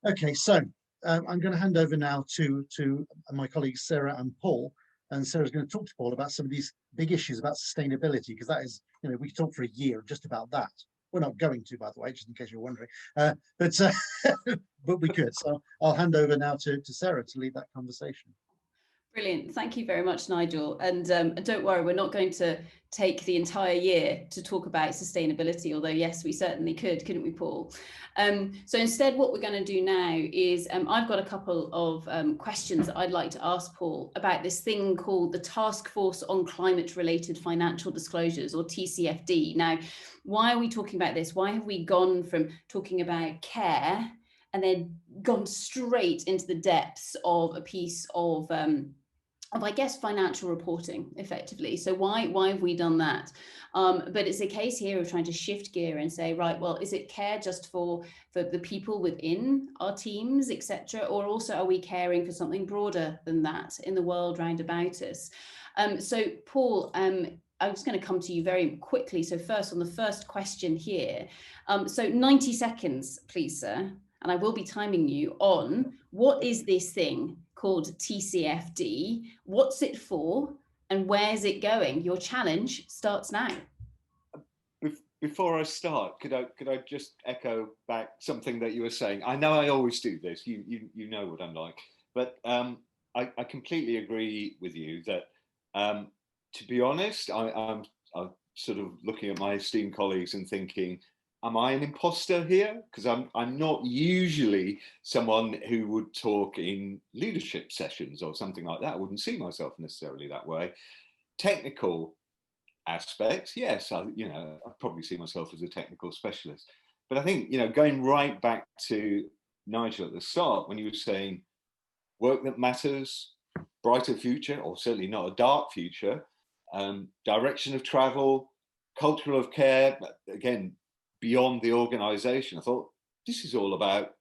Okay, so I'm going to hand over now to my colleagues Sarah and Paul, and Sarah's going to talk to Paul about some of these big issues about sustainability, because that is, we could talk for a year just about that. We're not going to, by the way, just in case you're wondering, but we could. So I'll hand over now to Sarah to lead that conversation. Brilliant. Thank you very much, Nigel. And don't worry, we're not going to take the entire year to talk about sustainability, although yes, we certainly could, couldn't we, Paul? So instead, what we're going to do now is I've got a couple of questions that I'd like to ask Paul about this thing called the Task Force on Climate-Related Financial Disclosures, or TCFD. Now, why are we talking about this? Why have we gone from talking about care and then gone straight into the depths of a piece of I guess, financial reporting effectively? So why have we done that? But it's a case here of trying to shift gear and say, right, well, is it care just for the people within our teams, etc., or also are we caring for something broader than that in the world round about us? So Paul, I'm just going to come to you very quickly. So first, on the first question here, so 90 seconds, please, sir, and I will be timing you on what is this thing called TCFD, what's it for, and where's it going? Your challenge starts now. Before I start, could I just echo back something that you were saying? I know I always do this. You know what I'm like, but I completely agree with you that to be honest, I'm sort of looking at my esteemed colleagues and thinking, am I an imposter here? Because I'm not usually someone who would talk in leadership sessions or something like that. I wouldn't see myself necessarily that way. Technical aspects, yes, I probably see myself as a technical specialist. But I think, going right back to Nigel at the start, when you were saying work that matters, brighter future, or certainly not a dark future, direction of travel, culture of care, again, beyond the organization. I thought, this is all about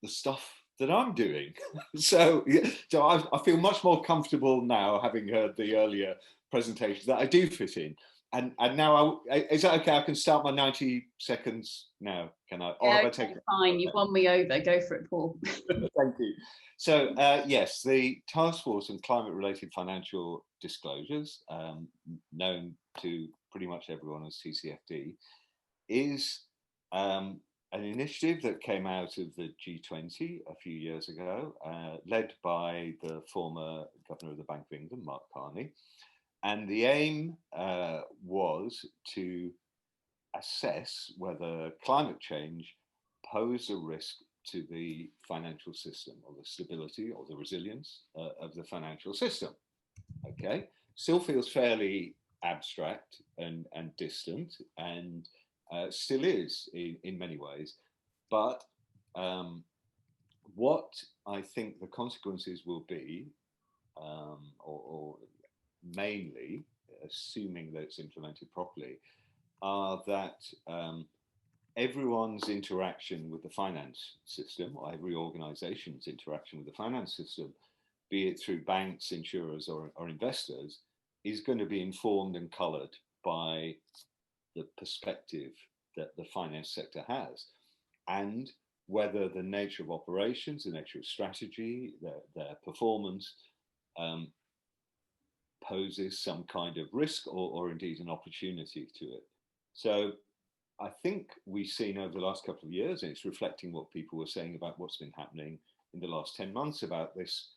the stuff that I'm doing. so I feel much more comfortable now, having heard the earlier presentations, that I do fit in. And now, is that okay? I can start my 90 seconds now, can I? Or have I taken it? Fine, you've won me over. Go for it, Paul. Thank you. So yes, the Task Force on Climate-Related Financial Disclosures, known to pretty much everyone as TCFD, is an initiative that came out of the G20 a few years ago, led by the former Governor of the Bank of England, Mark Carney. And the aim was to assess whether climate change posed a risk to the financial system, or the stability or the resilience of the financial system. Okay, still feels fairly abstract and distant, and still is in many ways. But what I think the consequences will be, or mainly, assuming that it's implemented properly, are that everyone's interaction with the finance system, or every organization's interaction with the finance system, be it through banks, insurers, or investors, is going to be informed and colored by the perspective that the finance sector has, and whether the nature of operations, the nature of strategy, their performance poses some kind of risk or indeed an opportunity to it. So I think we've seen over the last couple of years, and it's reflecting what people were saying about what's been happening in the last 10 months about this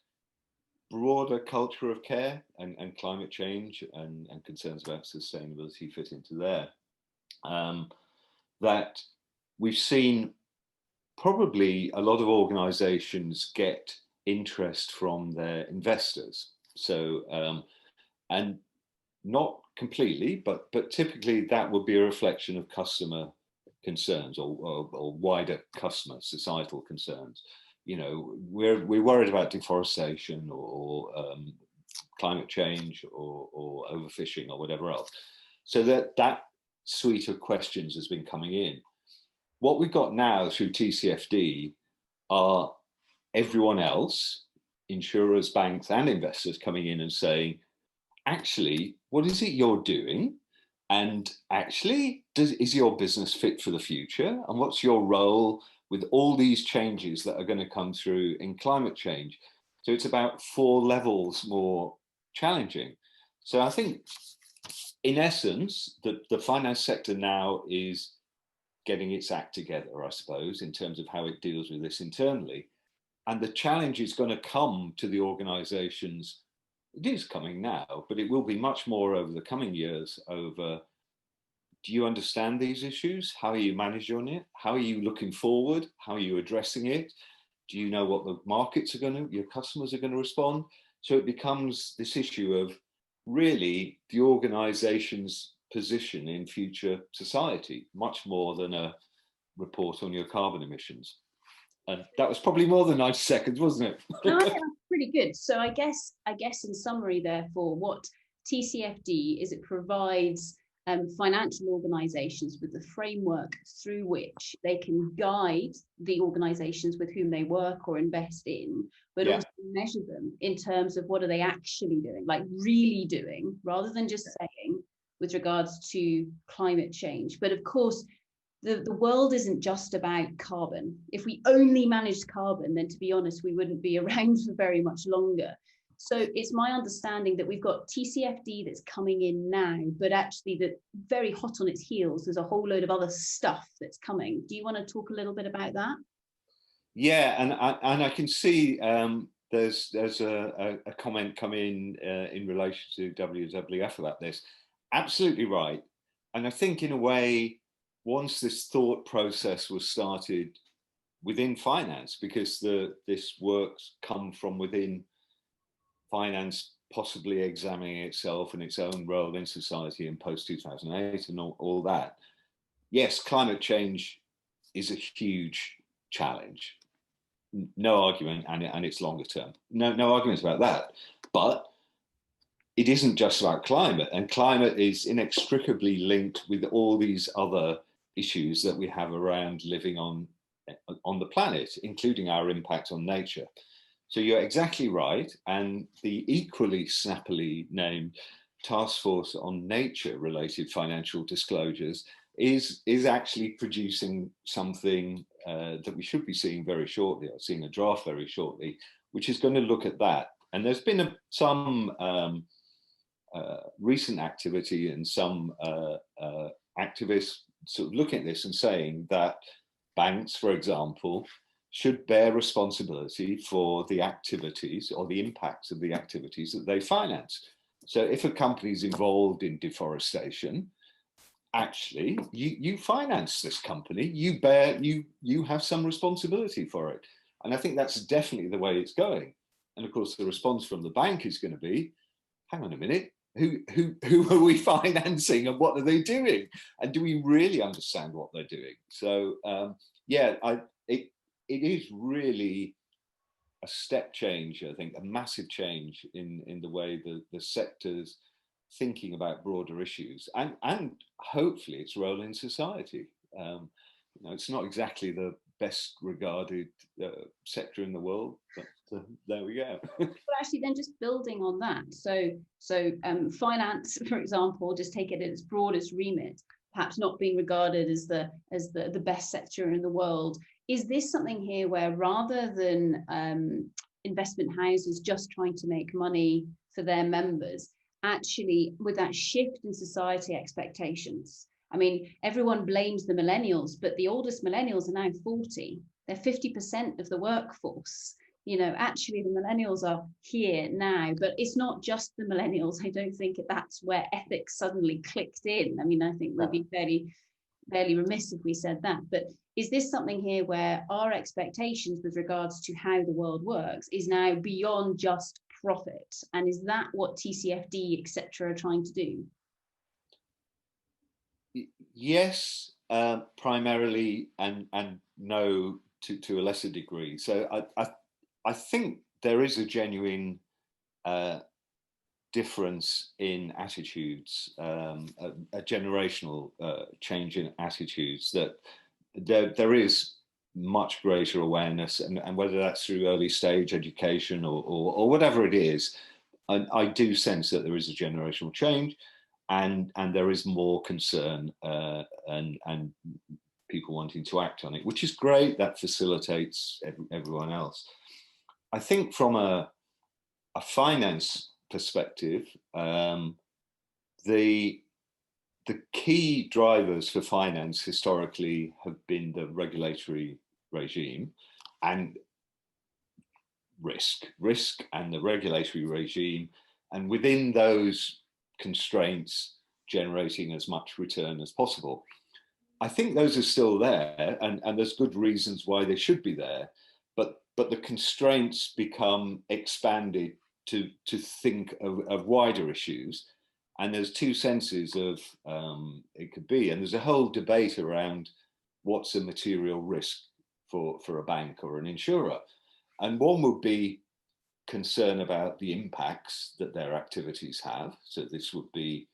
broader culture of care, and climate change and concerns about sustainability fit into there. That we've seen probably a lot of organizations get interest from their investors. So, and not completely, but typically that would be a reflection of customer concerns or wider customer societal concerns. We're worried about deforestation or climate change or overfishing or whatever else. So that suite of questions has been coming in. What we've got now through TCFD are everyone else, insurers, banks, and investors coming in and saying, actually, what is it you're doing? And actually, is your business fit for the future? And what's your role with all these changes that are going to come through in climate change. So it's about 4 levels more challenging. So I think, in essence, the finance sector now is getting its act together, I suppose, in terms of how it deals with this internally. And the challenge is going to come to the organizations. It is coming now, but it will be much more over the coming years over, do you understand these issues? How are you managing it? How are you looking forward? How are you addressing it? Do you know what the markets are going to, your customers are going to respond? So it becomes this issue of really the organization's position in future society, much more than a report on your carbon emissions. And that was probably more than 90 seconds, wasn't it? No, I think that's pretty good. So I guess in summary, therefore, what TCFD is, it provides financial organizations with the framework through which they can guide the organizations with whom they work or invest in, but also measure them in terms of what are they actually doing, like really doing, rather than just saying, with regards to climate change. But of course, the world isn't just about carbon. If we only managed carbon, then to be honest, we wouldn't be around for very much longer. So it's my understanding that we've got TCFD that's coming in now, but actually that very hot on its heels, there's a whole load of other stuff that's coming. Do you want to talk a little bit about that? Yeah, and I can see there's a comment coming in relation to WWF about this. Absolutely right. And I think in a way, once this thought process was started within finance, because this work's come from within finance, possibly examining itself and its own role in society in post-2008 and all that. Yes, climate change is a huge challenge. No argument, and it's longer term. No arguments about that. But it isn't just about climate, and climate is inextricably linked with all these other issues that we have around living on the planet, including our impact on nature. So you're exactly right, and the equally snappily named Task Force on Nature-related Financial Disclosures is actually producing something that we should be seeing very shortly. I'm seeing a draft very shortly, which is going to look at that. And there's been some recent activity and some activists sort of looking at this and saying that banks, for example, should bear responsibility for the activities or the impacts of the activities that they finance. So if a company is involved in deforestation, actually you finance this company, you have some responsibility for it. And I think that's definitely the way it's going. And of course the response from the bank is going to be, hang on a minute, who are we financing and what are they doing? And do we really understand what they're doing? So yeah, it is really a step change, I think, a massive change in the way the sector's thinking about broader issues and hopefully its role in society. You know, it's not exactly the best regarded sector in the world, but there we go. But actually then just building on that, so finance, for example, just take it in its broadest remit, perhaps not being regarded as the best sector in the world. Is this something here where rather than investment houses just trying to make money for their members, actually with that shift in society expectations? I mean, everyone blames the millennials, but the oldest millennials are now 40. They're 50% of the workforce. You know, actually the millennials are here now, but it's not just the millennials. I don't think that's where ethics suddenly clicked in. I mean, I think we'd be fairly remiss if we said that. But is this something here where our expectations with regards to how the world works is now beyond just profit? And is that what TCFD, etc., are trying to do? Yes, primarily, and no to a lesser degree. So I think there is a genuine difference in attitudes, a generational change in attitudes, that there is much greater awareness, and whether that's through early stage education or whatever it is, I do sense that there is a generational change, and there is more concern, and people wanting to act on it, which is great. That facilitates everyone else. I think from a finance perspective, the key drivers for finance historically have been the regulatory regime and risk and the regulatory regime, and within those constraints, generating as much return as possible. I think those are still there, and there's good reasons why they should be there, but the constraints become expanded to think of wider issues. And there's two senses of it could be, and there's a whole debate around what's a material risk for a bank or an insurer. And one would be concern about the impacts that their activities have. So this would be,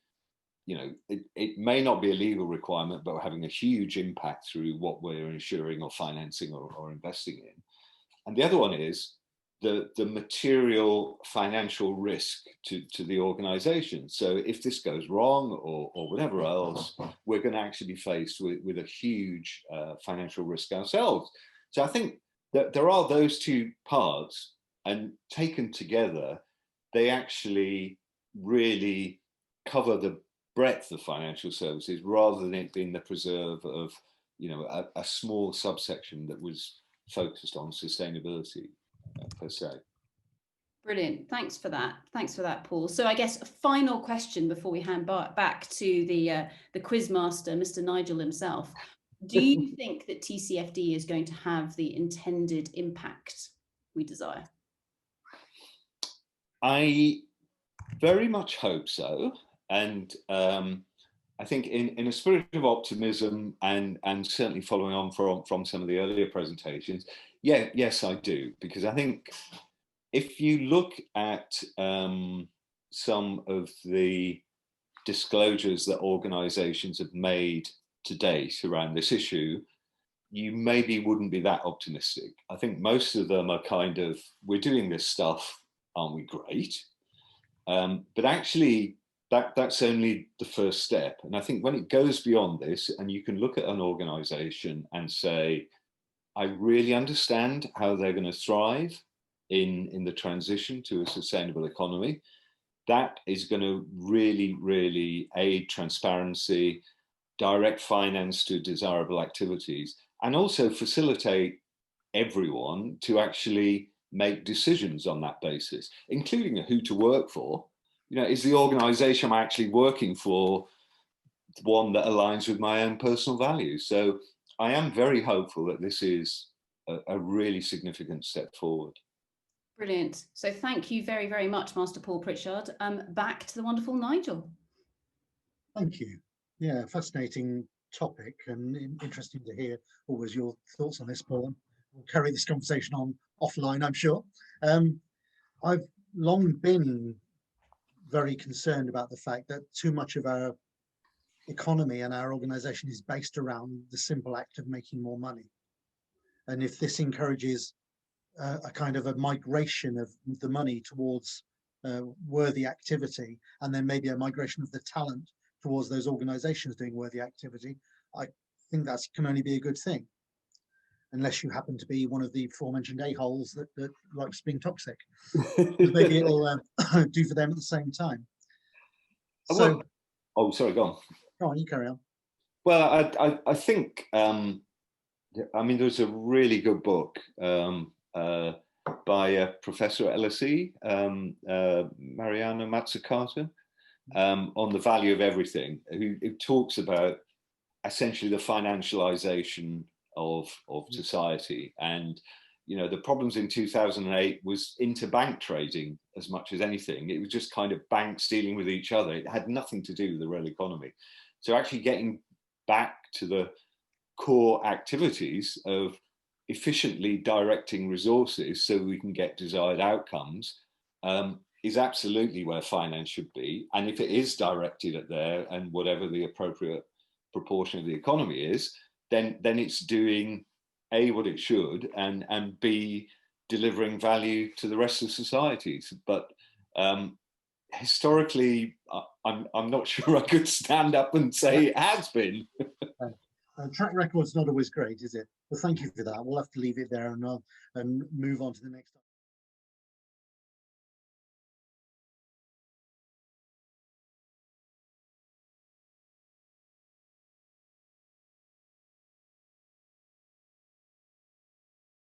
you know, it may not be a legal requirement, but having a huge impact through what we're insuring or financing or investing in. And the other one is the material financial risk to the organization. So if this goes wrong or whatever else, we're going to actually be faced with a huge financial risk ourselves. So I think that there are those two parts, and taken together, they actually really cover the breadth of financial services rather than it being the preserve of, you know, a small subsection that was focused on sustainability per se. Brilliant. Thanks for that. Thanks for that, Paul. So I guess a final question before we hand back to the quiz master, Mr. Nigel himself. Do you think that TCFD is going to have the intended impact we desire? I very much hope so. And I think in a spirit of optimism and certainly following on from some of the earlier presentations, yes, I do. Because I think if you look at some of the disclosures that organizations have made to date around this issue, you maybe wouldn't be that optimistic. I think most of them are kind of, we're doing this stuff, aren't we great? But actually, that's only the first step. And I think when it goes beyond this, and you can look at an organization and say, I really understand how they're going to thrive in the transition to a sustainable economy, that is going to really, really aid transparency, direct finance to desirable activities, and also facilitate everyone to actually make decisions on that basis, including who to work for. You know, is the organization I'm actually working for one that aligns with my own personal values? So I am very hopeful that this is a really significant step forward. Brilliant. So thank you very, very much, Master Paul Pritchard. Back to the wonderful Nigel. Thank you. Yeah, fascinating topic, and interesting to hear always your thoughts on this, Paul. We'll carry this conversation on offline, I'm sure. I've long been very concerned about the fact that too much of our economy and our organization is based around the simple act of making more money. And if this encourages a kind of a migration of the money towards worthy activity, and then maybe a migration of the talent towards those organizations doing worthy activity, I think that can only be a good thing, unless you happen to be one of the aforementioned a-holes that likes being toxic. Maybe it'll do for them at the same time. So, oh, sorry, go on. Go on, you carry on. Well, I think, I mean, there's a really good book by a professor at LSE, Mariana Mazzucato, on the value of everything, who talks about essentially the financialization of society. And, you know, the problems in 2008 was interbank trading as much as anything. It was just kind of banks dealing with each other. It had nothing to do with the real economy. So actually getting back to the core activities of efficiently directing resources so we can get desired outcomes is absolutely where finance should be. And if it is directed at there and whatever the appropriate proportion of the economy is, then it's doing A, what it should, and B, delivering value to the rest of societies. But historically, I'm not sure I could stand up and say it has been. Track record's not always great, is it? Well, thank you for that. We'll have to leave it there and move on to the next.